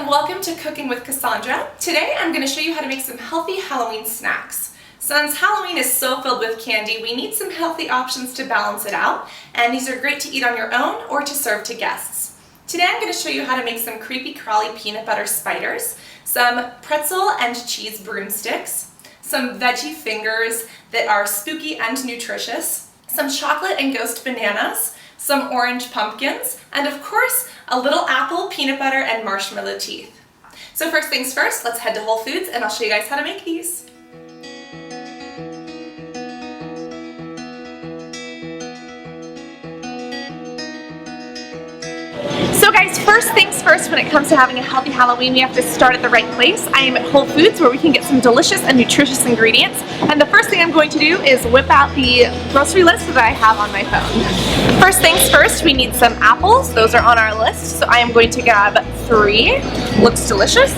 and welcome to Cooking with Cassandra. Today I'm going to show you how to make some healthy Halloween snacks. Since Halloween is so filled with candy, we need some healthy options to balance it out, and these are great to eat on your own or to serve to guests. Today I'm going to show you how to make some creepy crawly peanut butter spiders, some pretzel and cheese broomsticks, some veggie fingers that are spooky and nutritious, some chocolate and ghost bananas, some orange pumpkins, and of course, a little apple, peanut butter, and marshmallow teeth. So first things first, let's head to Whole Foods and I'll show you guys how to make these. So guys, first things first, when it comes to having a healthy Halloween, we have to start at the right place. I am at Whole Foods where we can get some delicious and nutritious ingredients. And the first thing I'm going to do is whip out the grocery list that I have on my phone. First things first, we need some apples. Those are on our list. So I am going to grab 3. Looks delicious.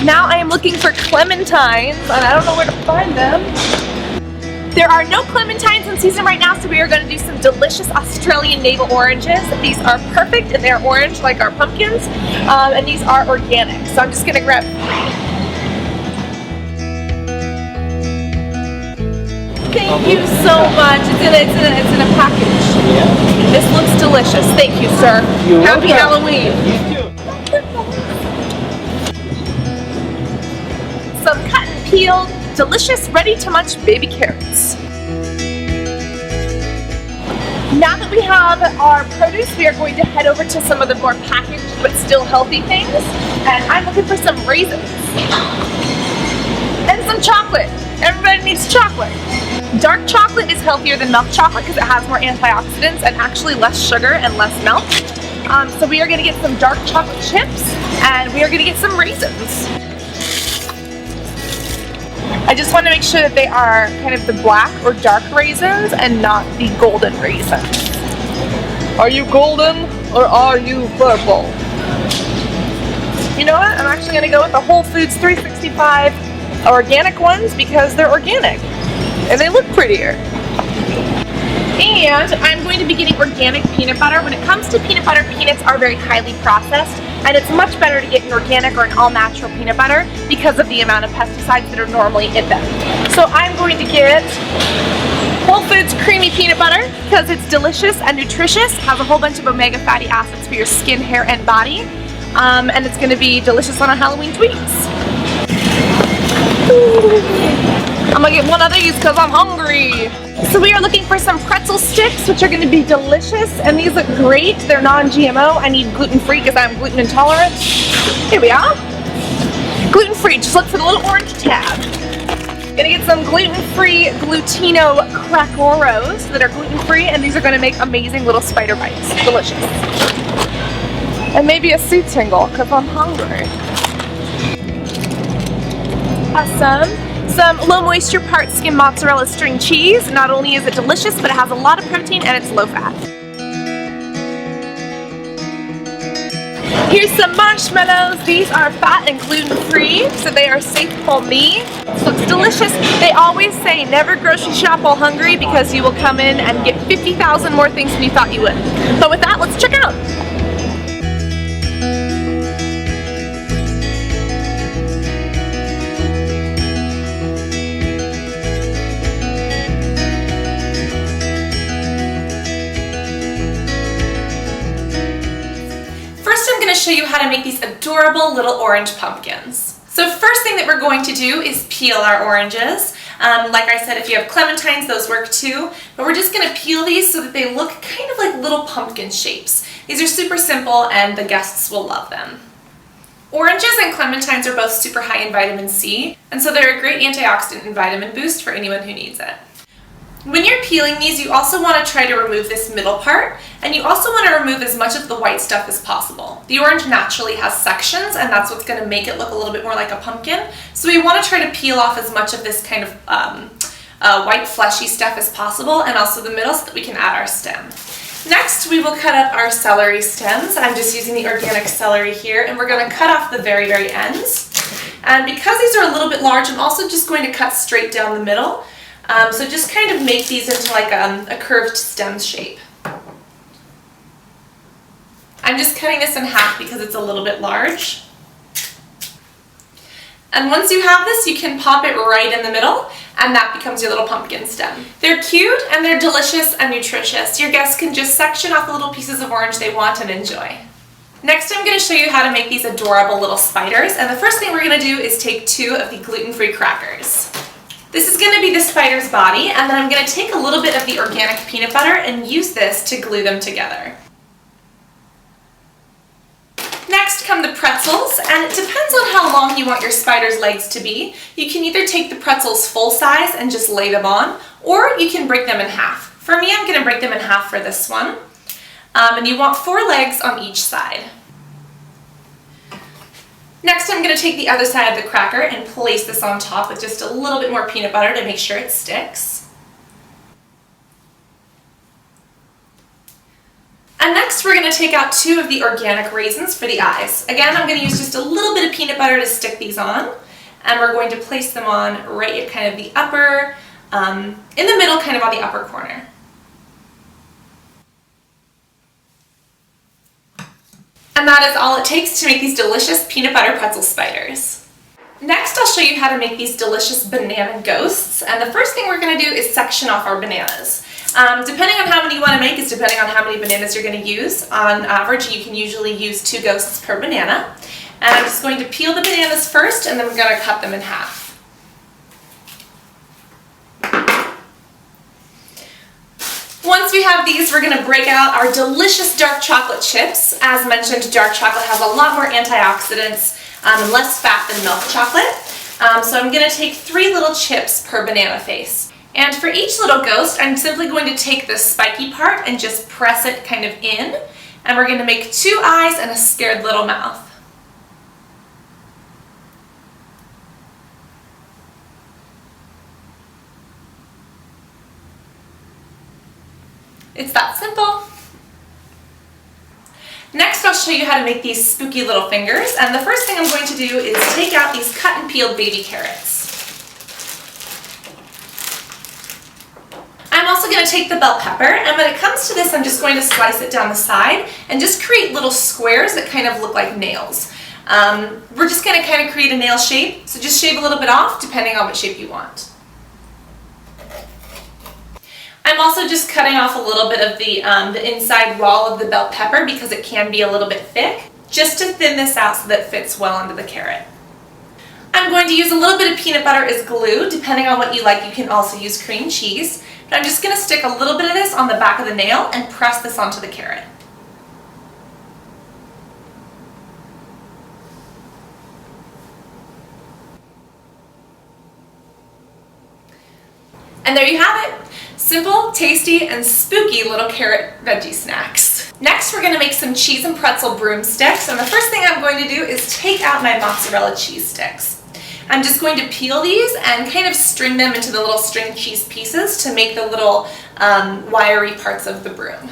Now I am looking for clementines, and I don't know where to find them. There are no clementines in season right now, so we are going to do some delicious Australian navel oranges. These are perfect and they're orange like our pumpkins, and these are organic. So I'm just going to grab 3. Thank you so much. It's in a package. Yeah. This looks delicious. Thank you, sir. Happy Halloween. You too. Some cut and peeled, delicious, ready-to-munch baby carrots. Now that we have our produce, we are going to head over to some of the more packaged but still healthy things. And I'm looking for some raisins. And some chocolate. Everybody needs chocolate. Dark chocolate is healthier than milk chocolate because it has more antioxidants and actually less sugar and less milk. So we are going to get some dark chocolate chips and we are going to get some raisins. I just want to make sure that they are kind of the black or dark raisins and not the golden raisins. Are you golden or are you purple? You know what? I'm actually going to go with the Whole Foods 365 organic ones because they're organic and they look prettier. And I'm going to be getting organic peanut butter. When it comes to peanut butter, peanuts are very highly processed, and it's much better to get an organic or an all-natural peanut butter because of the amount of pesticides that are normally in them. So I'm going to get Whole Foods creamy peanut butter because it's delicious and nutritious, has a whole bunch of omega fatty acids for your skin, hair, and body, and it's going to be delicious on a Halloween tweets. I'm gonna get one of these because I'm hungry. So we are looking for some pretzel sticks, which are going to be delicious, and these look great. They're non-GMO. I need gluten-free because I'm gluten intolerant. Here we are. Gluten-free. Just look for the little orange tab. Gonna get some gluten-free Glutino Cracoros that are gluten-free, and these are going to make amazing little spider bites. Delicious. And maybe a soup tingle because I'm hungry. Awesome. Some low moisture part skim mozzarella string cheese. Not only is it delicious, but it has a lot of protein and it's low fat. Here's some marshmallows. These are fat and gluten free, so they are safe for me. This looks delicious. They always say never grocery shop while hungry because you will come in and get 50,000 more things than you thought you would. But with that, let's check out. Show you how to make these adorable little orange pumpkins. So first thing that we're going to do is peel our oranges. Like I said, if you have clementines, those work too, but we're just going to peel these so that they look kind of like little pumpkin shapes. These are super simple and the guests will love them. Oranges and clementines are both super high in vitamin C, and so they're a great antioxidant and vitamin boost for anyone who needs it. When you're peeling these, you also want to try to remove this middle part, and you also want to remove as much of the white stuff as possible. The orange naturally has sections, and that's what's going to make it look a little bit more like a pumpkin. So we want to try to peel off as much of this kind of white fleshy stuff as possible, and also the middle so that we can add our stem. Next, we will cut up our celery stems. I'm just using the organic celery here, and we're going to cut off the very, very ends. And because these are a little bit large, I'm also just going to cut straight down the middle. So just kind of make these into like a curved stem shape. I'm just cutting this in half because it's a little bit large. And once you have this, you can pop it right in the middle, and that becomes your little pumpkin stem. They're cute and they're delicious and nutritious. Your guests can just section off the little pieces of orange they want and enjoy. Next, I'm going to show you how to make these adorable little spiders, and the first thing we're going to do is take 2 of the gluten-free crackers. This is going to be the spider's body, and then I'm going to take a little bit of the organic peanut butter and use this to glue them together. Next come the pretzels, and it depends on how long you want your spider's legs to be. You can either take the pretzels full size and just lay them on, or you can break them in half. For me, I'm going to break them in half for this one. And you want 4 legs on each side. Next, I'm going to take the other side of the cracker and place this on top with just a little bit more peanut butter to make sure it sticks. And next we're going to take out 2 of the organic raisins for the eyes. Again, I'm going to use just a little bit of peanut butter to stick these on, and we're going to place them on right at kind of the upper, in the middle, kind of on the upper corner. And that is all it takes to make these delicious peanut butter pretzel spiders. Next, I'll show you how to make these delicious banana ghosts, and the first thing we're going to do is section off our bananas. Depending on how many you want to make is depending on how many bananas you're going to use. On average, you can usually use 2 ghosts per banana. And I'm just going to peel the bananas first, and then we're going to cut them in half. Once we have these, we're going to break out our delicious dark chocolate chips. As mentioned, dark chocolate has a lot more antioxidants and less fat than milk chocolate. So I'm going to take 3 little chips per banana face. And for each little ghost, I'm simply going to take the spiky part and just press it kind of in. And we're going to make 2 eyes and a scared little mouth. It's that simple. Next, I'll show you how to make these spooky little fingers. And the first thing I'm going to do is take out these cut and peeled baby carrots. I'm also going to take the bell pepper, and when it comes to this, I'm just going to slice it down the side and just create little squares that kind of look like nails. We're just going to kind of create a nail shape, so just shave a little bit off depending on what shape you want. I'm also just cutting off a little bit of the inside wall of the bell pepper because it can be a little bit thick, just to thin this out so that it fits well onto the carrot. I'm going to use a little bit of peanut butter as glue. Depending on what you like, you can also use cream cheese. But I'm just going to stick a little bit of this on the back of the nail and press this onto the carrot. And there you have it. Simple, tasty, and spooky little carrot veggie snacks. Next, we're going to make some cheese and pretzel broomsticks. And the first thing I'm going to do is take out my mozzarella cheese sticks. I'm just going to peel these and kind of string them into the little string cheese pieces to make the little wiry parts of the broom.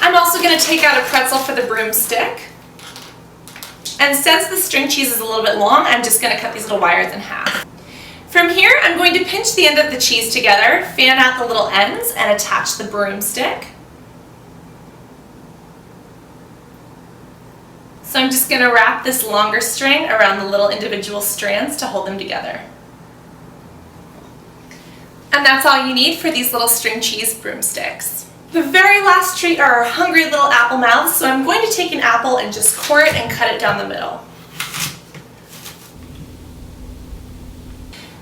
I'm also going to take out a pretzel for the broomstick. And since the string cheese is a little bit long, I'm just going to cut these little wires in half. From here, I'm going to pinch the end of the cheese together, fan out the little ends, and attach the broomstick. So I'm just going to wrap this longer string around the little individual strands to hold them together. And that's all you need for these little string cheese broomsticks. The very last treat are our hungry little apple mouths, so I'm going to take an apple and just core it and cut it down the middle.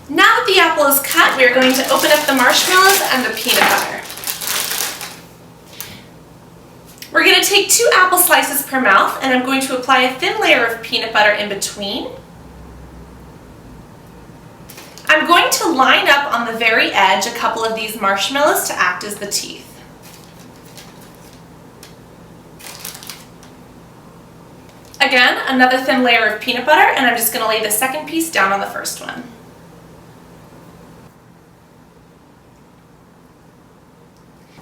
Now that the apple is cut, we're going to open up the marshmallows and the peanut butter. We're going to take 2 apple slices per mouth, and I'm going to apply a thin layer of peanut butter in between. I'm going to line up on the very edge a couple of these marshmallows to act as the teeth. Again, another thin layer of peanut butter, and I'm just going to lay the second piece down on the first one.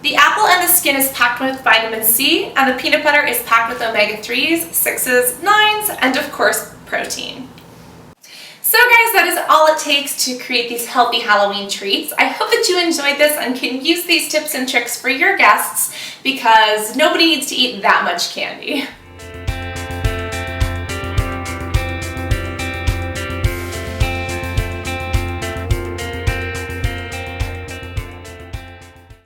The apple and the skin is packed with vitamin C, and the peanut butter is packed with omega-3s, 6s, 9s, and of course, protein. So guys, that is all it takes to create these healthy Halloween treats. I hope that you enjoyed this and can use these tips and tricks for your guests because nobody needs to eat that much candy.